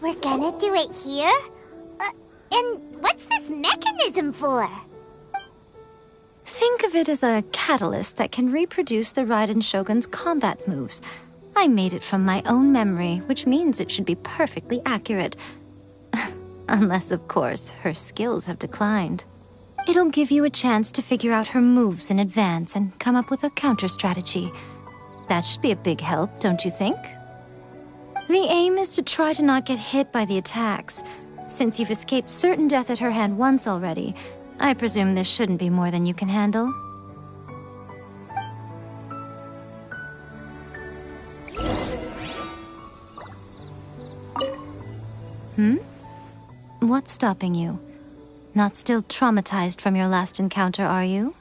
We're gonna do it here? And what's this mechanism for? Think of it as a catalyst that can reproduce the Raiden Shogun's combat moves. I made it from my own memory, which means it should be perfectly accurate. Unless, of course, her skills have declined. It'll give you a chance to figure out her moves in advance and come up with a counter strategy. That should be a big help, don't you think? The aim is to try to not get hit by the attacks. Since you've escaped certain death at her hand once already, I presume this shouldn't be more than you can handle. What's stopping you? Not still traumatized from your last encounter, are you?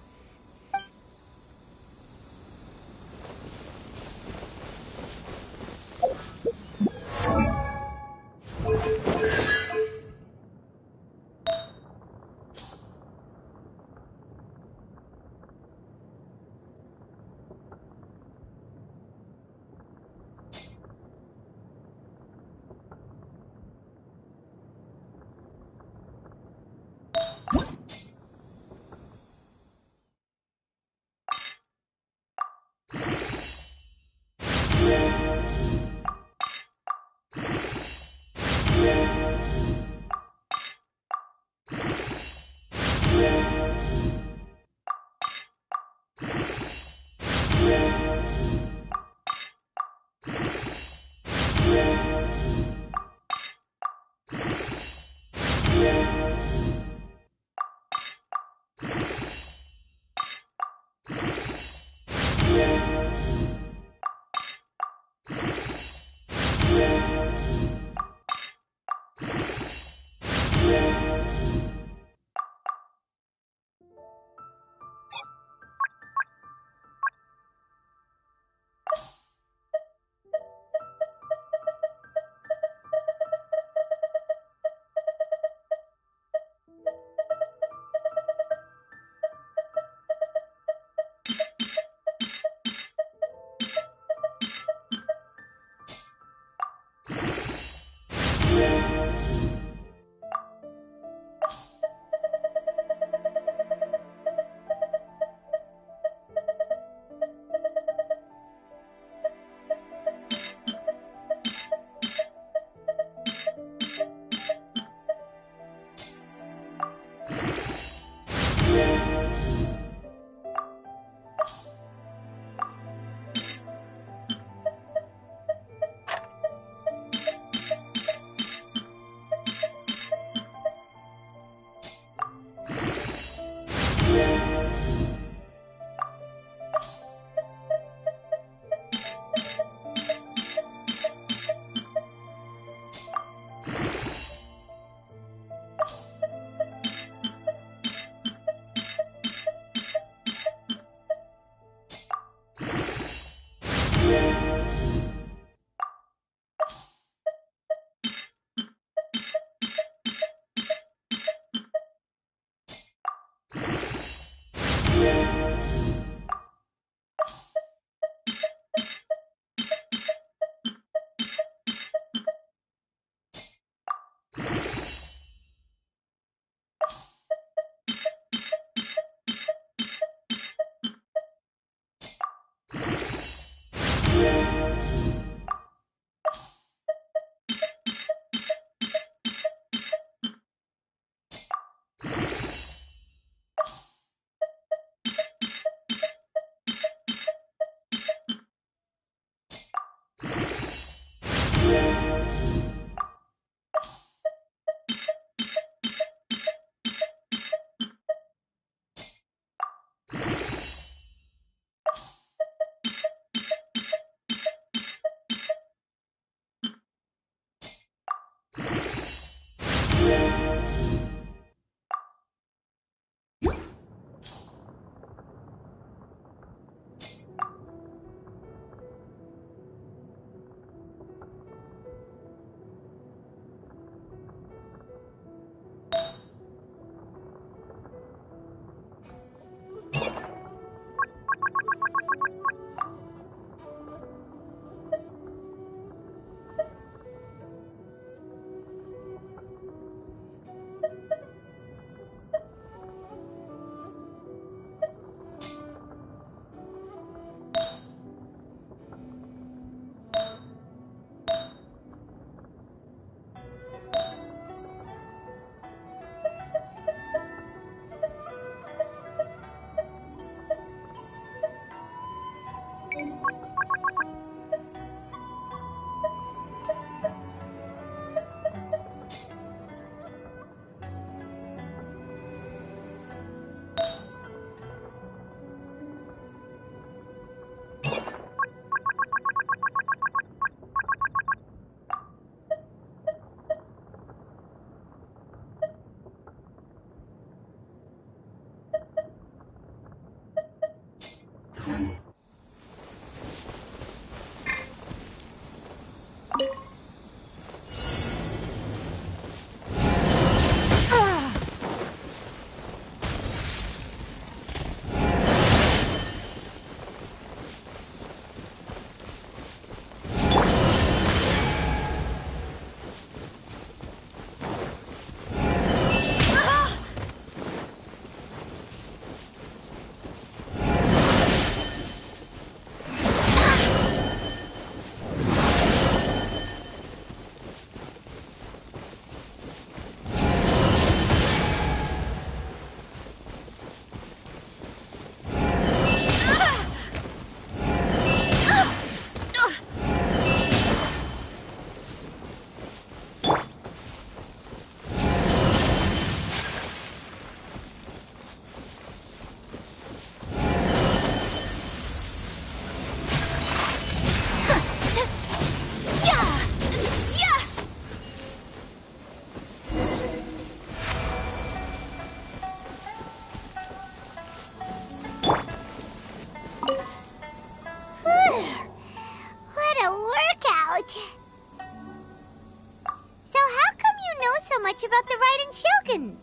so much about the Raiden Shogun?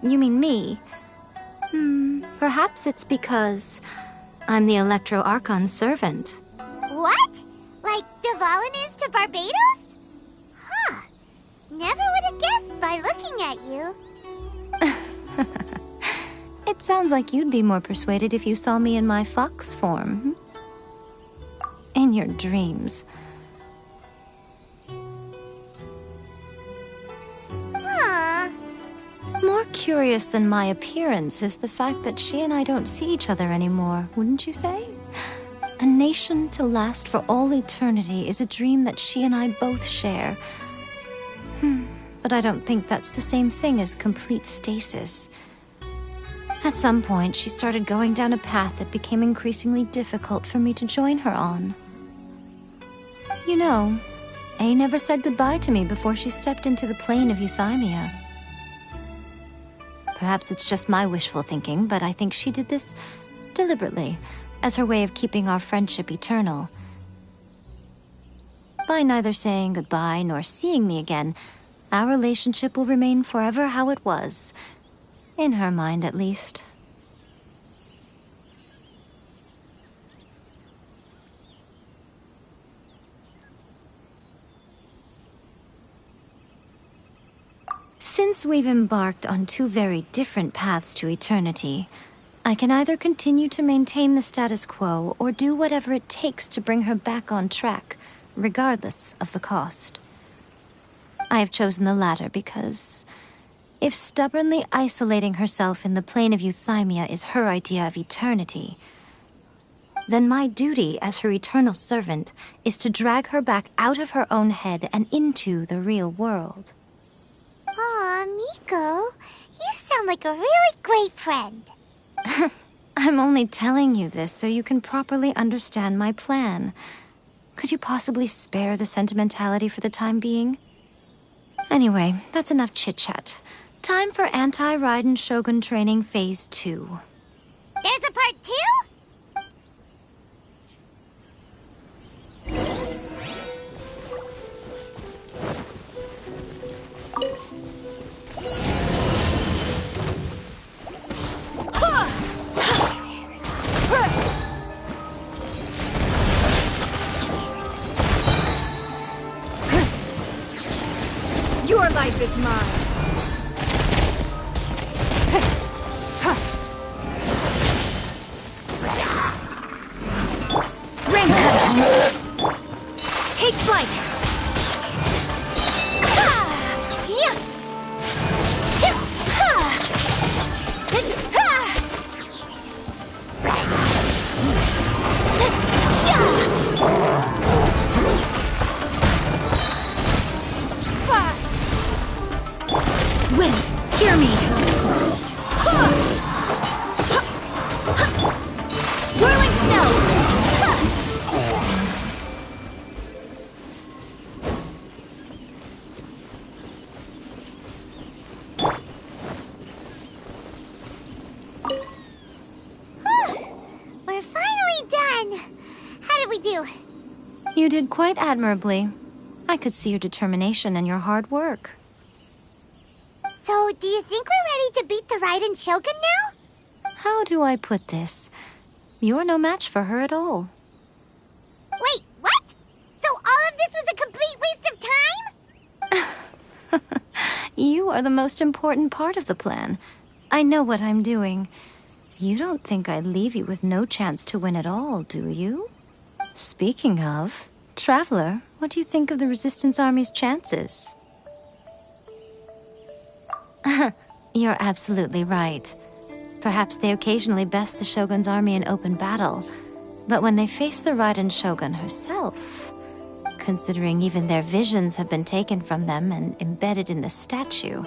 You mean me? Perhaps it's because I'm the Electro Archon's servant. What? Like Dvalin is to Barbados? Huh. Never would have guessed by looking at you. It sounds like you'd be more persuaded if you saw me in my fox form. In your dreams. Aww. More curious than my appearance is the fact that she and I don't see each other anymore, wouldn't you say? A nation to last for all eternity is a dream that she and I both share. But I don't think that's the same thing as complete stasis. At some point, she started going down a path that became increasingly difficult for me to join her on. You know, A never said goodbye to me before she stepped into the plane of Euthymia. Perhaps it's just my wishful thinking, but I think she did this deliberately, as her way of keeping our friendship eternal. By neither saying goodbye nor seeing me again, our relationship will remain forever how it was. In her mind, at least. Since we've embarked on two very different paths to eternity, I can either continue to maintain the status quo or do whatever it takes to bring her back on track, regardless of the cost. I have chosen the latter because if stubbornly isolating herself in the plane of Euthymia is her idea of eternity, then my duty as her eternal servant is to drag her back out of her own head and into the real world. Aw, Miko, you sound like a really great friend. I'm only telling you this so you can properly understand my plan. Could you possibly spare the sentimentality for the time being? Anyway, that's enough chit-chat. Time for Anti-Raiden Shogun Training Phase 2. There's a part 2? Your life is mine. Take flight! Wind, hear me! Whirling snow! We're finally done. How did we do? You did quite admirably. I could see your determination and your hard work. So, do you think we're ready to beat the Raiden Shogun now? How do I put this? You're no match for her at all. Wait, what? So all of this was a complete waste of time? You are the most important part of the plan. I know what I'm doing. You don't think I'd leave you with no chance to win at all, do you? Speaking of, Traveler, what do you think of the Resistance Army's chances? You're absolutely right. Perhaps they occasionally best the Shogun's army in open battle, but when they face the Raiden Shogun herself, considering even their visions have been taken from them and embedded in the statue,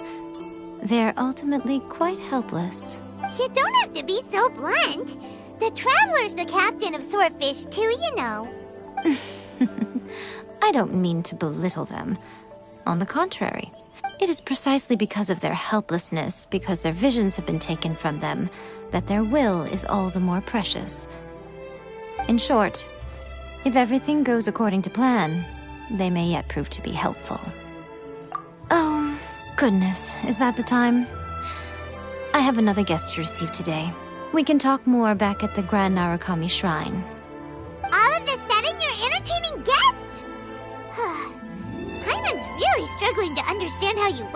they're ultimately quite helpless. You don't have to be so blunt. The Traveler's the captain of Swordfish too, you know. I don't mean to belittle them. On the contrary, it is precisely because of their helplessness, because their visions have been taken from them, that their will is all the more precious. In short, if everything goes according to plan, they may yet prove to be helpful. Oh, goodness, is that the time? I have another guest to receive today. We can talk more back at the Grand Narukami Shrine. All of this sudden, you're entertaining guests? Paimon's really struggling to understand how you work.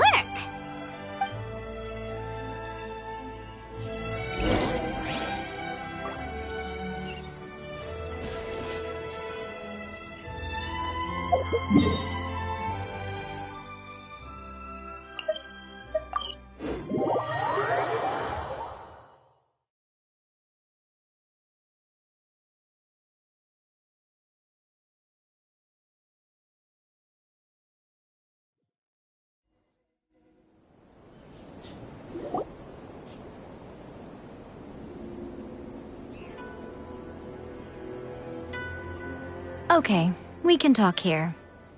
Okay, we can talk here.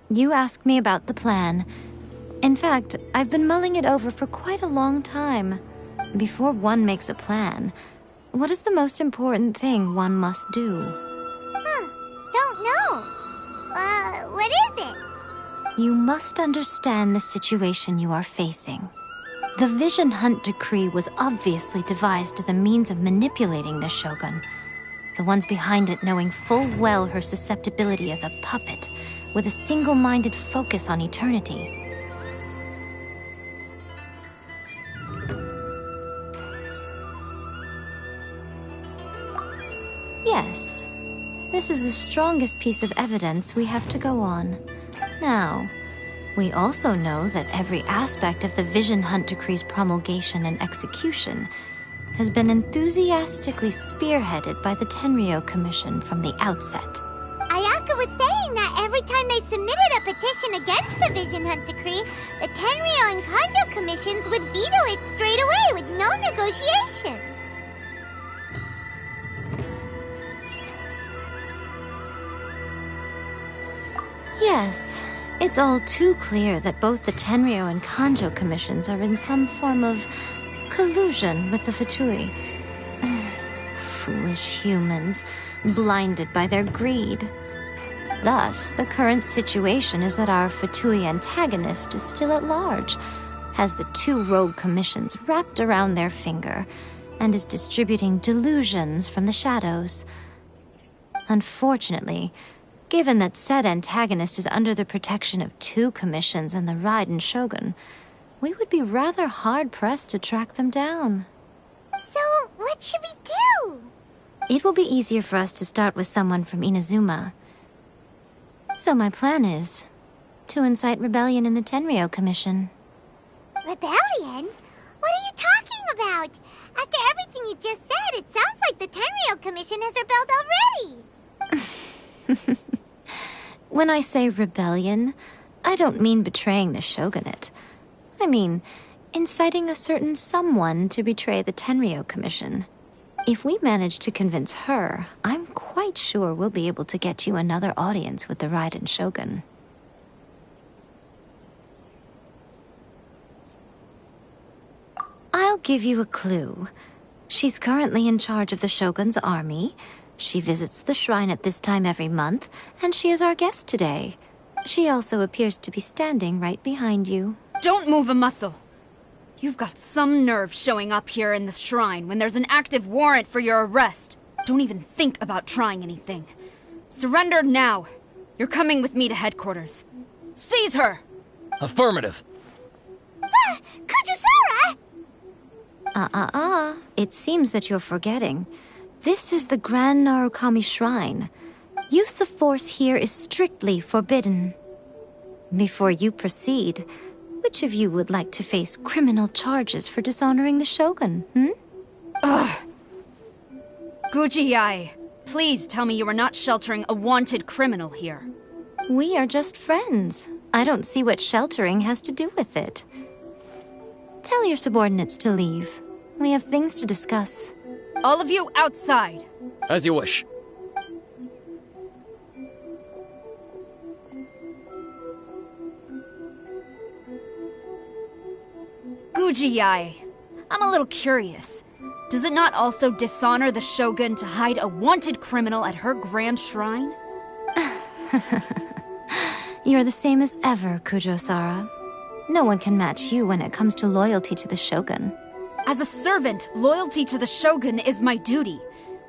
You asked me about the plan. In fact, I've been mulling it over for quite a long time. Before one makes a plan, what is the most important thing one must do? Don't know. What is it? You must understand the situation you are facing. The Vision Hunt Decree was obviously devised as a means of manipulating the Shogun. The ones behind it knowing full well her susceptibility as a puppet, with a single-minded focus on eternity. Yes, this is the strongest piece of evidence we have to go on. Now, we also know that every aspect of the Vision Hunt Decree's promulgation and execution has been enthusiastically spearheaded by the Tenryou Commission from the outset. Ayaka was saying that every time they submitted a petition against the Vision Hunt Decree, the Tenryou and Kanjo commissions would veto it straight away with no negotiation. Yes, it's all too clear that both the Tenryou and Kanjo commissions are in some form of collusion with the Fatui. Foolish humans, blinded by their greed. Thus, the current situation is that our Fatui antagonist is still at large, has the two rogue commissions wrapped around their finger, and is distributing delusions from the shadows. Unfortunately, given that said antagonist is under the protection of two commissions and the Raiden Shogun, we would be rather hard-pressed to track them down. So, what should we do? It will be easier for us to start with someone from Inazuma. So my plan is to incite rebellion in the Tenryou Commission. Rebellion? What are you talking about? After everything you just said, it sounds like the Tenryou Commission has rebelled already. When I say rebellion, I don't mean betraying the shogunate. I mean, inciting a certain someone to betray the Tenryou Commission. If we manage to convince her, I'm quite sure we'll be able to get you another audience with the Raiden Shogun. I'll give you a clue. She's currently in charge of the Shogun's army. She visits the shrine at this time every month, and she is our guest today. She also appears to be standing right behind you. Don't move a muscle. You've got some nerve showing up here in the shrine when there's an active warrant for your arrest. Don't even think about trying anything. Surrender now. You're coming with me to headquarters. Seize her! Affirmative. Kujusara! It seems that you're forgetting. This is the Grand Narukami Shrine. Use of force here is strictly forbidden. Before you proceed, which of you would like to face criminal charges for dishonoring the Shogun, Ugh. Guji-ai, please tell me you are not sheltering a wanted criminal here. We are just friends. I don't see what sheltering has to do with it. Tell your subordinates to leave. We have things to discuss. All of you outside. As you wish. Guji-ai, I'm a little curious. Does it not also dishonor the Shogun to hide a wanted criminal at her grand shrine? You're the same as ever, Kujo-Sara. No one can match you when it comes to loyalty to the Shogun. As a servant, loyalty to the Shogun is my duty.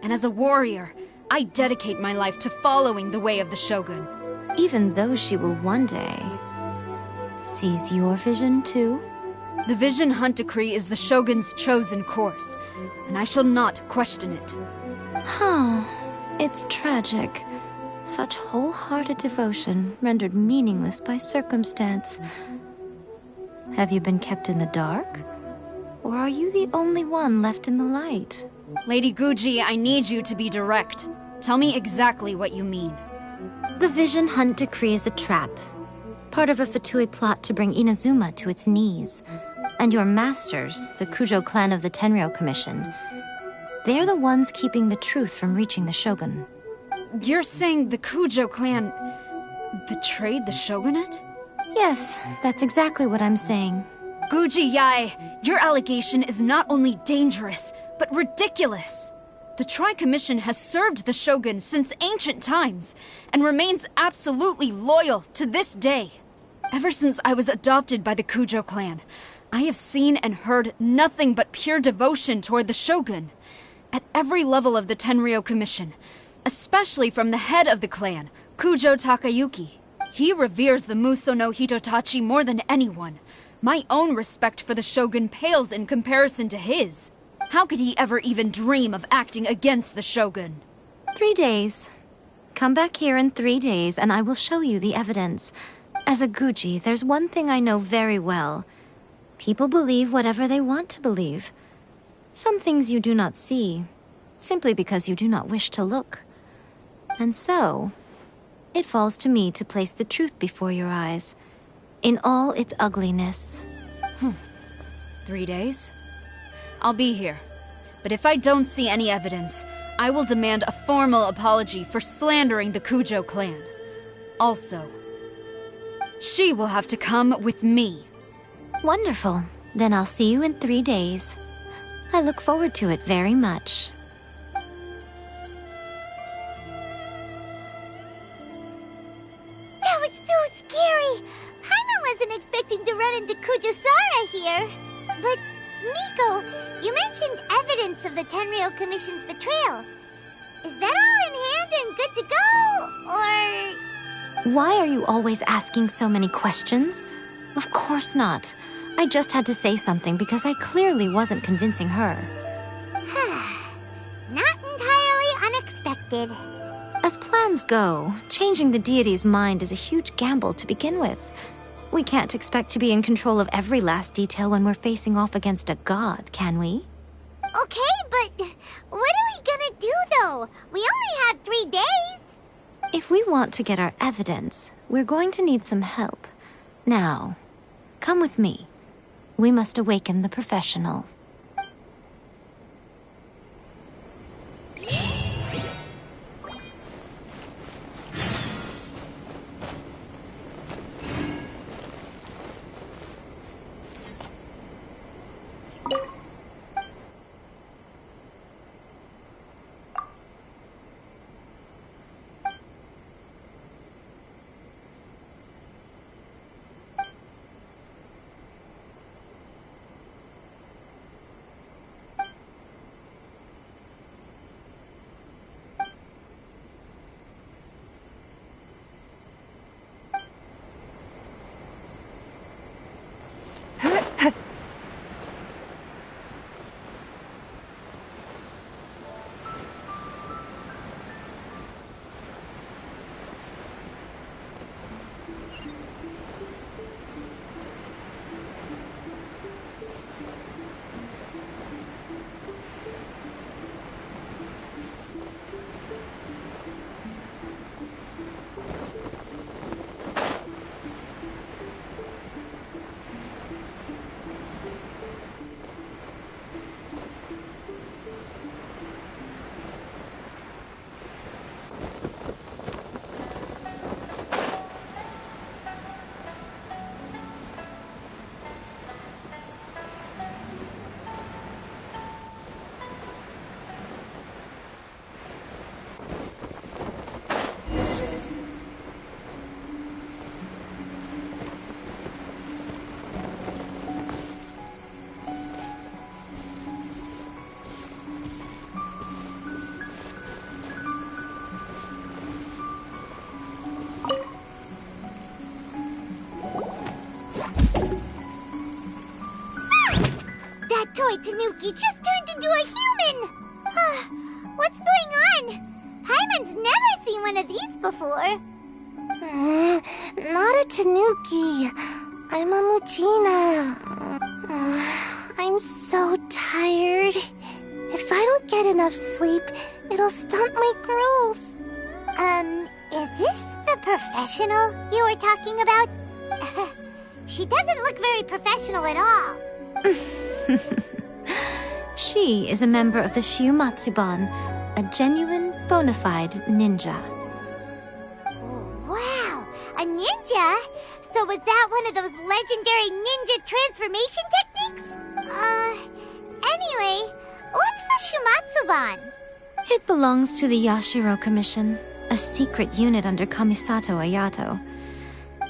And as a warrior, I dedicate my life to following the way of the Shogun. Even though she will one day seize your vision too? The Vision Hunt Decree is the Shogun's chosen course, and I shall not question it. Oh, it's tragic. Such wholehearted devotion rendered meaningless by circumstance. Have you been kept in the dark? Or are you the only one left in the light? Lady Guji, I need you to be direct. Tell me exactly what you mean. The Vision Hunt Decree is a trap. Part of a Fatui plot to bring Inazuma to its knees. And your masters, the Kujo clan of the Tenryou Commission, they're the ones keeping the truth from reaching the Shogun. You're saying the Kujo clan betrayed the shogunate? Yes, that's exactly what I'm saying. Guji Yae, your allegation is not only dangerous, but ridiculous. The Tri-Commission has served the Shogun since ancient times, and remains absolutely loyal to this day. Ever since I was adopted by the Kujo clan, I have seen and heard nothing but pure devotion toward the Shogun. At every level of the Tenryou Commission, especially from the head of the clan, Kujo Takayuki. He reveres the Muso no Hitotachi more than anyone. My own respect for the Shogun pales in comparison to his. How could he ever even dream of acting against the Shogun? 3 days. Come back here in 3 days and I will show you the evidence. As a Guji, there's one thing I know very well. People believe whatever they want to believe. Some things you do not see, simply because you do not wish to look. And so, it falls to me to place the truth before your eyes, in all its ugliness. 3 days? I'll be here. But if I don't see any evidence, I will demand a formal apology for slandering the Kujo clan. Also, she will have to come with me. Wonderful. Then I'll see you in 3 days. I look forward to it very much. That was so scary! Paimon wasn't expecting to run into Kujosara here. But, Miko, you mentioned evidence of the Tenryou Commission's betrayal. Is that all in hand and good to go, or...? Why are you always asking so many questions? Of course not. I just had to say something because I clearly wasn't convincing her. Not entirely unexpected. As plans go, changing the deity's mind is a huge gamble to begin with. We can't expect to be in control of every last detail when we're facing off against a god, can we? Okay, but what are we gonna do, though? We only have 3 days. If we want to get our evidence, we're going to need some help. Now, come with me. We must awaken the professional. android Tanuki just turned into a human! What's going on? Paimon's never seen one of these before. Not a Tanuki. I'm a Muchina. I'm so tired. If I don't get enough sleep, it'll stunt my growth. Is this the professional you were talking about? She doesn't look very professional at all. She is a member of the Shiumatsuban, a genuine, bona fide ninja. Wow, a ninja? So was that one of those legendary ninja transformation techniques? Anyway, what's the Shiumatsuban? It belongs to the Yashiro Commission, a secret unit under Kamisato Ayato.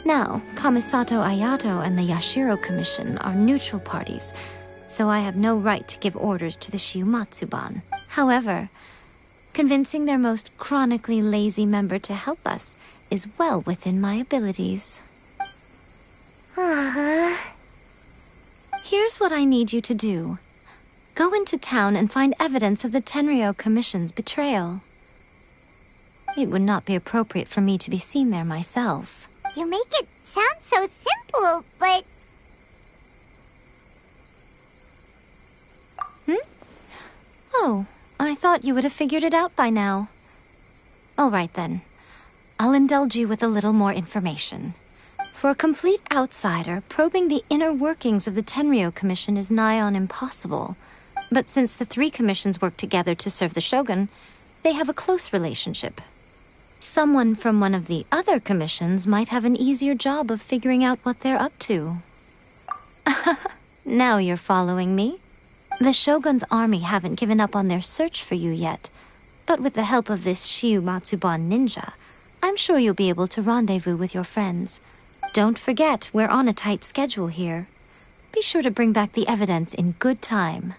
Now, Kamisato Ayato and the Yashiro Commission are neutral parties, so I have no right to give orders to the Shiumatsuban. However, convincing their most chronically lazy member to help us is well within my abilities. Here's what I need you to do. Go into town and find evidence of the Tenryou Commission's betrayal. It would not be appropriate for me to be seen there myself. You make it sound so simple, but... Oh, I thought you would have figured it out by now. All right then. I'll indulge you with a little more information. For a complete outsider, probing the inner workings of the Tenryou Commission is nigh on impossible. But since the three commissions work together to serve the Shogun, they have a close relationship. Someone from one of the other commissions might have an easier job of figuring out what they're up to. Now you're following me? The Shogun's army haven't given up on their search for you yet, but with the help of this Shiumatsuban ninja, I'm sure you'll be able to rendezvous with your friends. Don't forget, we're on a tight schedule here. Be sure to bring back the evidence in good time.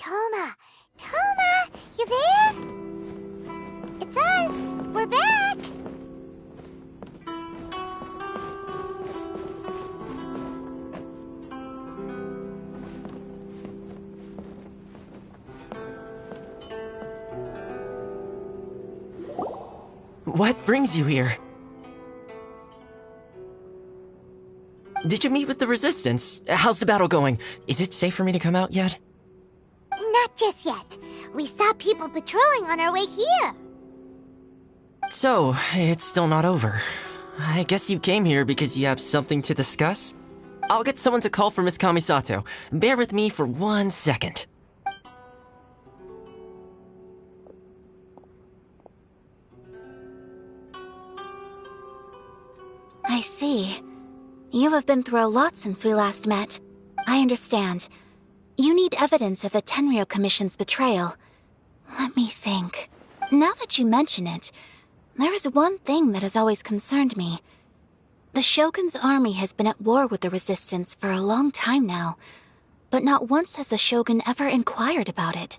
Toma! Toma! You there? It's us! We're back! What brings you here? Did you meet with the Resistance? How's the battle going? Is it safe for me to come out yet? Not just yet. We saw people patrolling on our way here. So, it's still not over. I guess you came here because you have something to discuss? I'll get someone to call for Miss Kamisato. Bear with me for 1 second. I see. You have been through a lot since we last met. I understand. You need evidence of the Tenryou Commission's betrayal. Let me think. Now that you mention it, there is one thing that has always concerned me. The Shogun's army has been at war with the Resistance for a long time now, but not once has the Shogun ever inquired about it.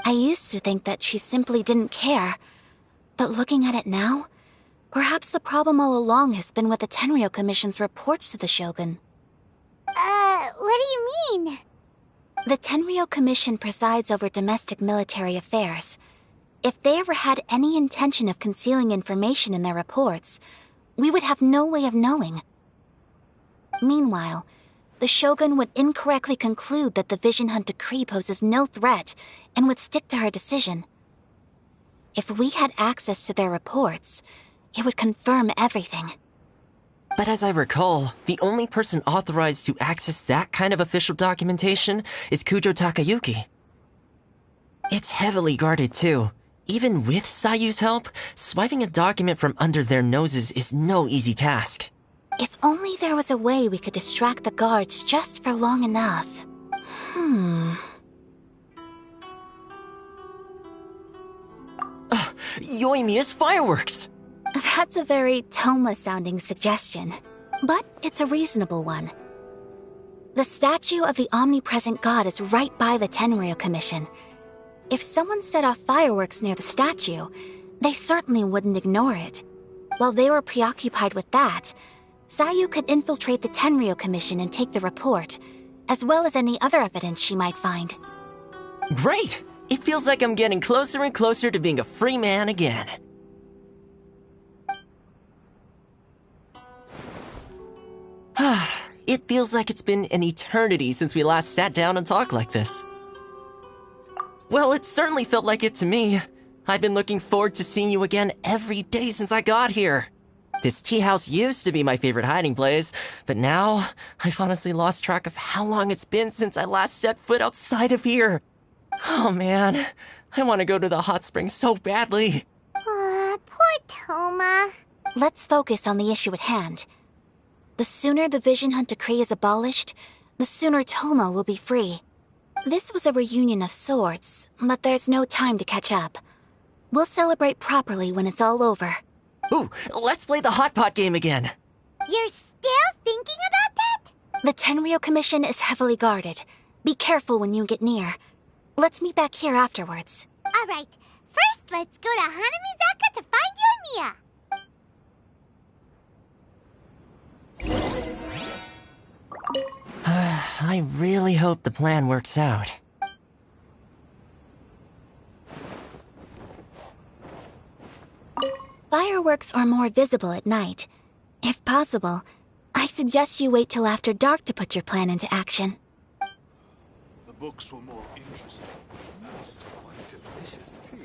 I used to think that she simply didn't care, but looking at it now, perhaps the problem all along has been with the Tenryou Commission's reports to the Shogun. What do you mean? The Tenryou Commission presides over domestic military affairs. If they ever had any intention of concealing information in their reports, we would have no way of knowing. Meanwhile, the Shogun would incorrectly conclude that the Vision Hunt decree poses no threat and would stick to her decision. If we had access to their reports, it would confirm everything. But as I recall, the only person authorized to access that kind of official documentation is Kujo Takayuki. It's heavily guarded too. Even with Sayu's help, swiping a document from under their noses is no easy task. If only there was a way we could distract the guards just for long enough. Yoimiya's fireworks! That's a very Toma-sounding suggestion, but it's a reasonable one. The statue of the omnipresent god is right by the Tenryou Commission. If someone set off fireworks near the statue, they certainly wouldn't ignore it. While they were preoccupied with that, Sayu could infiltrate the Tenryou Commission and take the report, as well as any other evidence she might find. Great! It feels like I'm getting closer and closer to being a free man again. It feels like it's been an eternity since we last sat down and talked like this. Well, it certainly felt like it to me. I've been looking forward to seeing you again every day since I got here. This tea house used to be my favorite hiding place, but now I've honestly lost track of how long it's been since I last set foot outside of here. Oh man, I want to go to the hot springs so badly. Poor Toma. Let's focus on the issue at hand. The sooner the Vision Hunt decree is abolished, the sooner Toma will be free. This was a reunion of sorts, but there's no time to catch up. We'll celebrate properly when it's all over. Ooh, let's play the hot pot game again. You're still thinking about that? The Tenryou Commission is heavily guarded. Be careful when you get near. Let's meet back here afterwards. Alright, first let's go to Hanamizaka to find Yoimiya. I really hope the plan works out. Fireworks are more visible at night. If possible, I suggest you wait till after dark to put your plan into action. The books were more interesting. Nice, what delicious tea.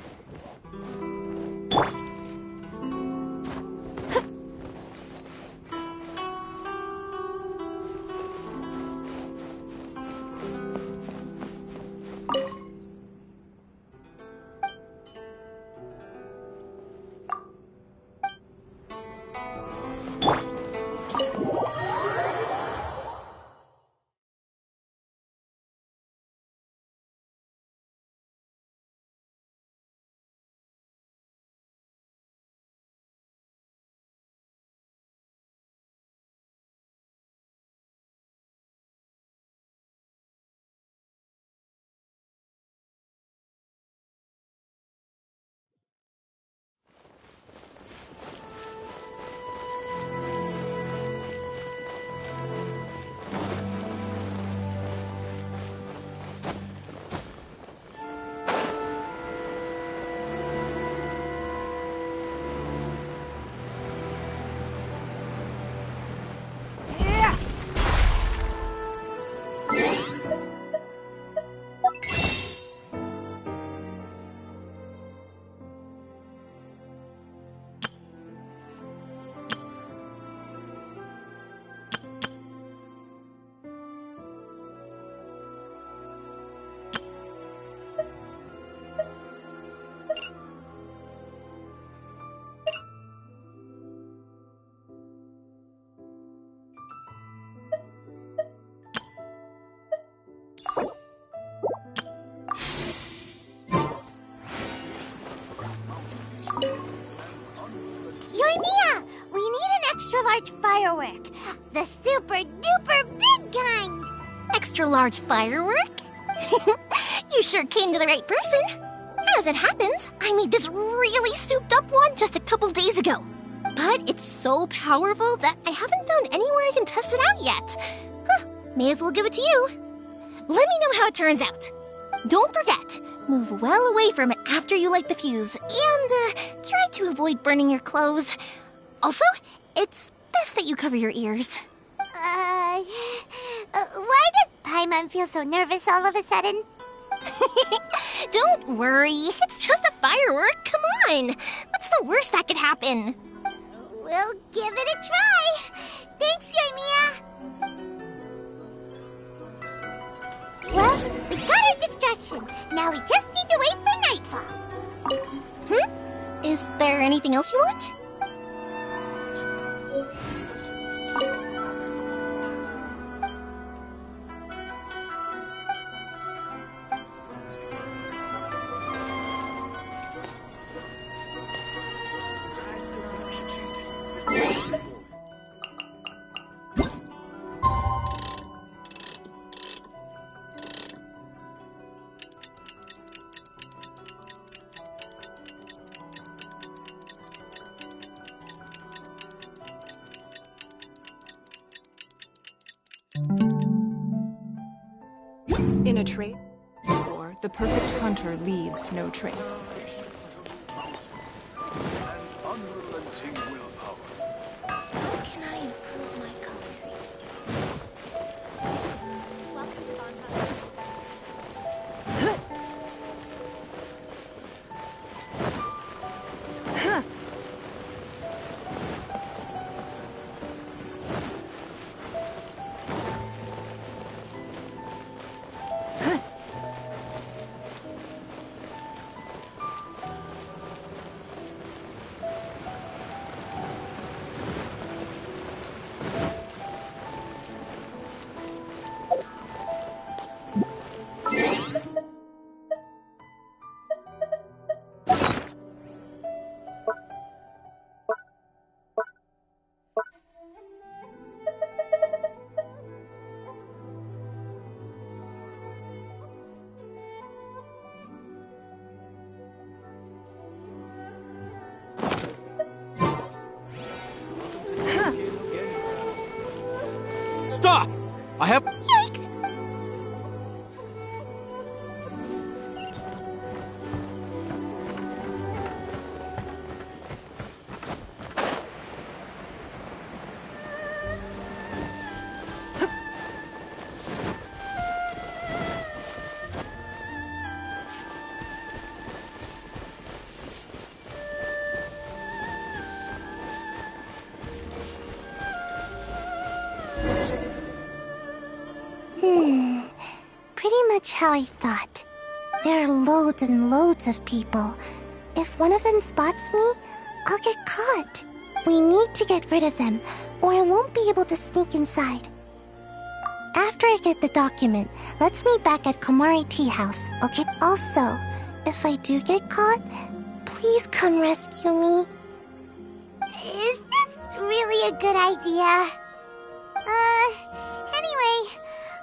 Yoimiya, we need an extra-large firework. The super-duper big kind. Extra-large firework? You sure came to the right person. As it happens, I made this really souped-up one just a couple days ago. But it's so powerful that I haven't found anywhere I can test it out yet. May as well give it to you. Let me know how it turns out. Don't forget, move well away from it after you light the fuse, and try to avoid burning your clothes. Also, it's best that you cover your ears. Why does Paimon feel so nervous all of a sudden? Don't worry, it's just a firework, come on! What's the worst that could happen? We'll give it a try! Thanks, Yoimiya! Well, we got our distraction. Now we just need to wait for nightfall. Is there anything else you want? In a trait, or the perfect hunter leaves no trace. And unrelenting willpower. How can I improve my culinary Welcome to Bonfire. Stop! I have... Yikes! Pretty much how I thought. There are loads and loads of people. If one of them spots me, I'll get caught. We need to get rid of them, or I won't be able to sneak inside. After I get the document, let's meet back at Komari Tea House, okay? Also, if I do get caught, please come rescue me. Is this really a good idea? Anyway,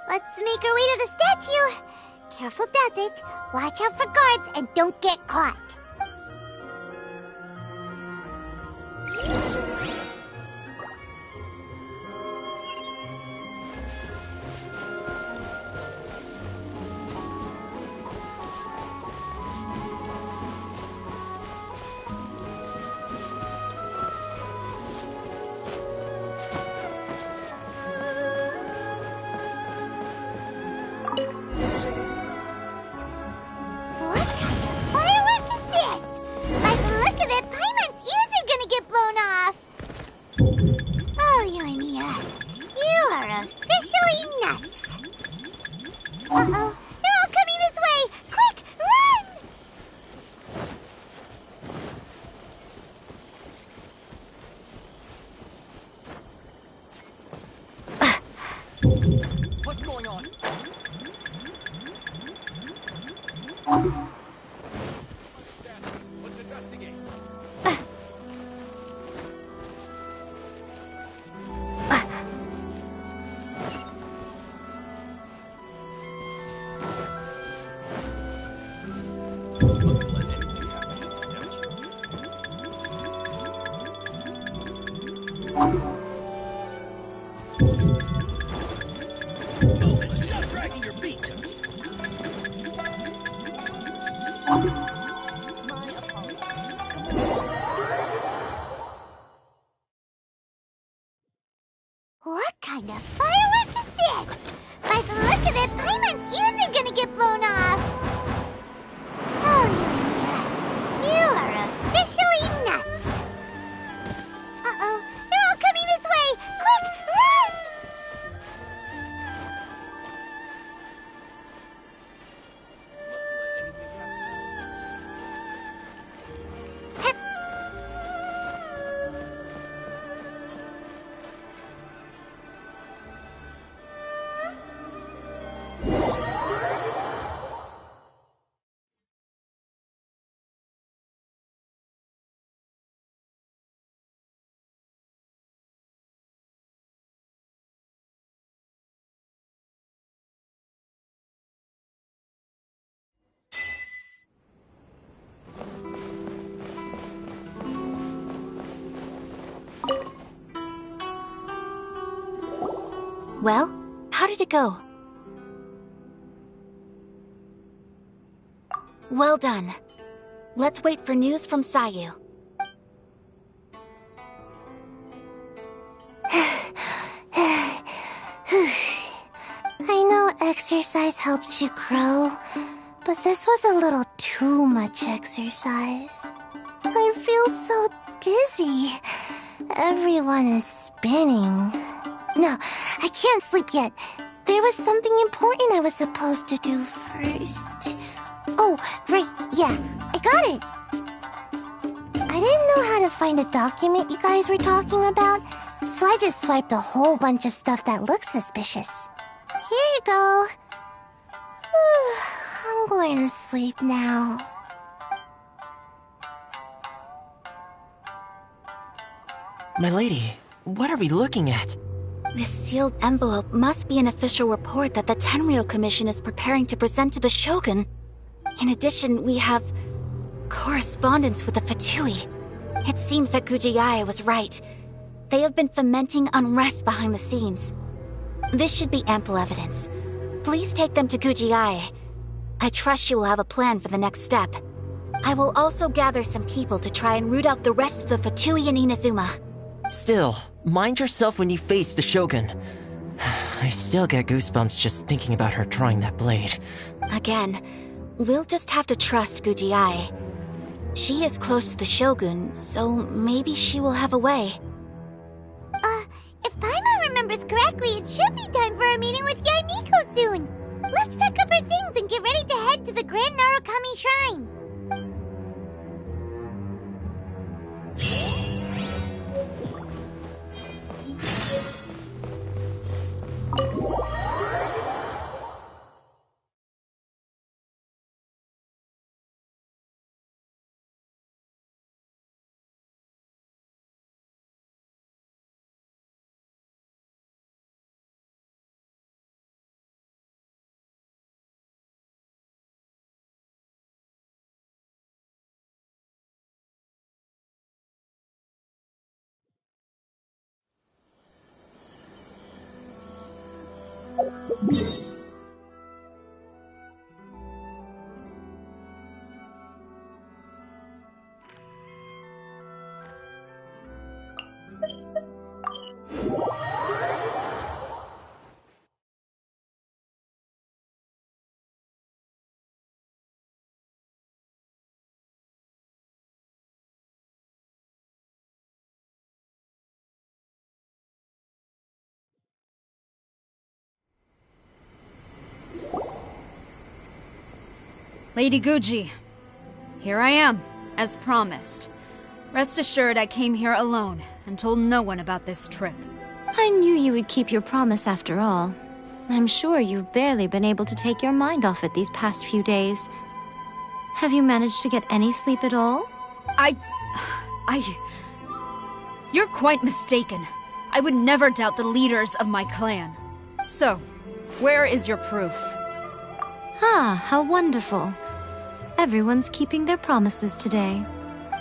let's make our way to the statue. Careful does it. Watch out for guards and don't get caught. Uh-oh. They're all coming this way! Quick, What's going on? Let's investigate. Mustn't let anything happen to the statue. Stop dragging your feet! firework is this? By the look of it, Paimon's ears are gonna get blown off. Oh, Yunia, you are officially nuts. Uh-oh, they're all coming this way! Quick, run! Well, how did it go? Well done. Let's wait for news from Sayu. I know exercise helps you grow, but this was a little too much exercise. I feel so dizzy. Everyone is spinning. No, I can't sleep yet. There was something important I was supposed to do first. Oh, right, yeah, I got it. I didn't know how to find a document you guys were talking about, so I just swiped a whole bunch of stuff that looks suspicious. Here you go. I'm going to sleep now. My lady, what are we looking at? This sealed envelope must be an official report that the Tenryou Commission is preparing to present to the Shogun. In addition, we have correspondence with the Fatui. It seems that Gujiai was right. They have been fomenting unrest behind the scenes. This should be ample evidence. Please take them to Gujiai. I trust she will have a plan for the next step. I will also gather some people to try and root out the rest of the Fatui in Inazuma. Still, mind yourself when you face the Shogun. I still get goosebumps just thinking about her drawing that blade. Again, we'll just have to trust Gujiai. She is close to the Shogun, so maybe she will have a way. If Paimon remembers correctly, it should be time for a meeting with Yae Miko soon. Let's pack up our things and get ready to head to the Grand Narukami Shrine. Lady Guji, here I am, as promised. Rest assured I came here alone and told no one about this trip. I knew you would keep your promise after all. I'm sure you've barely been able to take your mind off it these past few days. Have you managed to get any sleep at all? You're quite mistaken. I would never doubt the leaders of my clan. So, where is your proof? Ah, how wonderful. Everyone's keeping their promises today.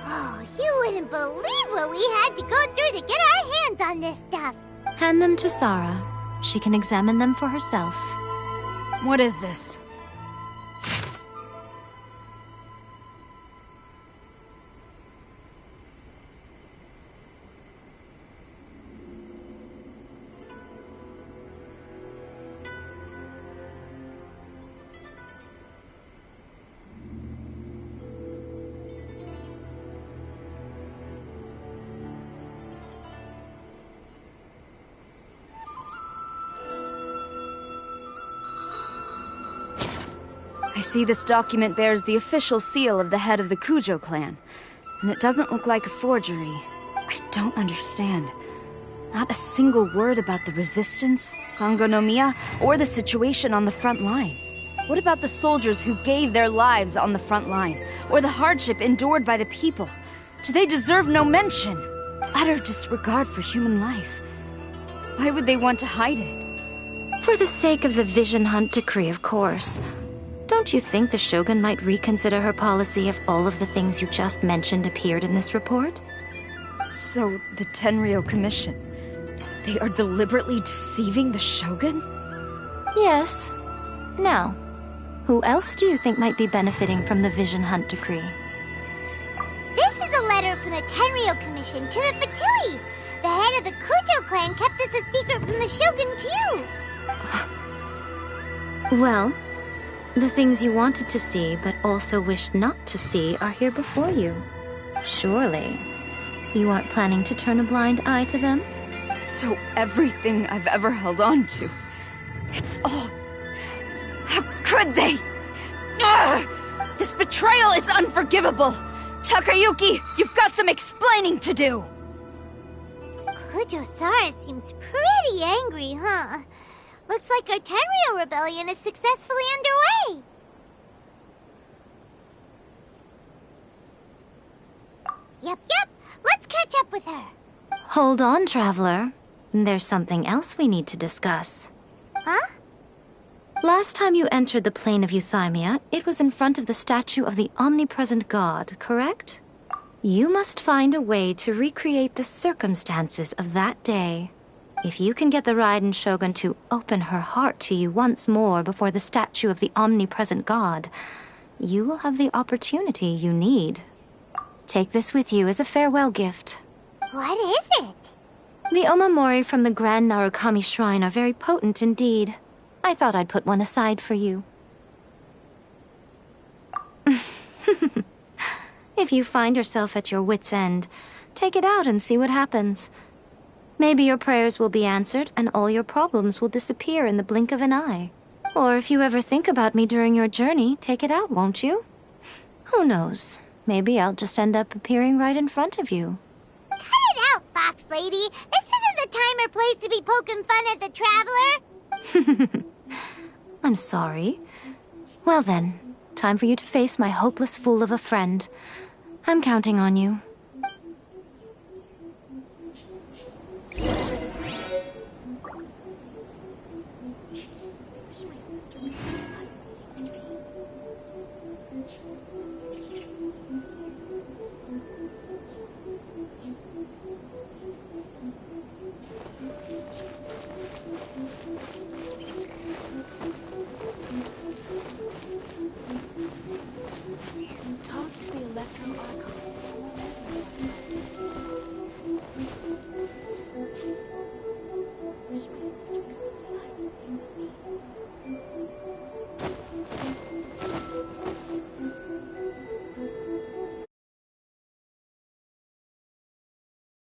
Oh, you wouldn't believe what we had to go through to get our hands on this stuff. Hand them to Sarah. She can examine them for herself. What is this? I see this document bears the official seal of the head of the Kujo clan, and it doesn't look like a forgery. I don't understand. Not a single word about the resistance, Sangonomiya, or the situation on the front line. What about the soldiers who gave their lives on the front line, or the hardship endured by the people? Do they deserve no mention? Utter disregard for human life. Why would they want to hide it? For the sake of the Vision Hunt decree, of course. Don't you think the Shogun might reconsider her policy if all of the things you just mentioned appeared in this report? So, the Tenryou Commission, they are deliberately deceiving the Shogun? Yes. Now, who else do you think might be benefiting from the Vision Hunt decree? This is a letter from the Tenryou Commission to the Fatui. The head of the Kujo clan kept this a secret from the Shogun, too. Well, the things you wanted to see but also wished not to see are here before you. Surely, you aren't planning to turn a blind eye to them? So everything I've ever held on to, it's all... How could they? Ugh! This betrayal is unforgivable! Takayuki, you've got some explaining to do! Kujo-Sara seems pretty angry, huh? Looks like our Tenryou rebellion is successfully underway. Yep. Let's catch up with her. Hold on, Traveler. There's something else we need to discuss. Huh? Last time you entered the plane of Euthymia, it was in front of the statue of the omnipresent god, correct? You must find a way to recreate the circumstances of that day. If you can get the Raiden Shogun to open her heart to you once more before the statue of the omnipresent god, you will have the opportunity you need. Take this with you as a farewell gift. What is it? The omamori from the Grand Narukami Shrine are very potent indeed. I thought I'd put one aside for you. If you find yourself at your wit's end, take it out and see what happens. Maybe your prayers will be answered and all your problems will disappear in the blink of an eye. Or if you ever think about me during your journey, take it out, won't you? Who knows? Maybe I'll just end up appearing right in front of you. Cut it out, Fox Lady. This isn't the time or place to be poking fun at the Traveler. I'm sorry. Well then, time for you to face my hopeless fool of a friend. I'm counting on you.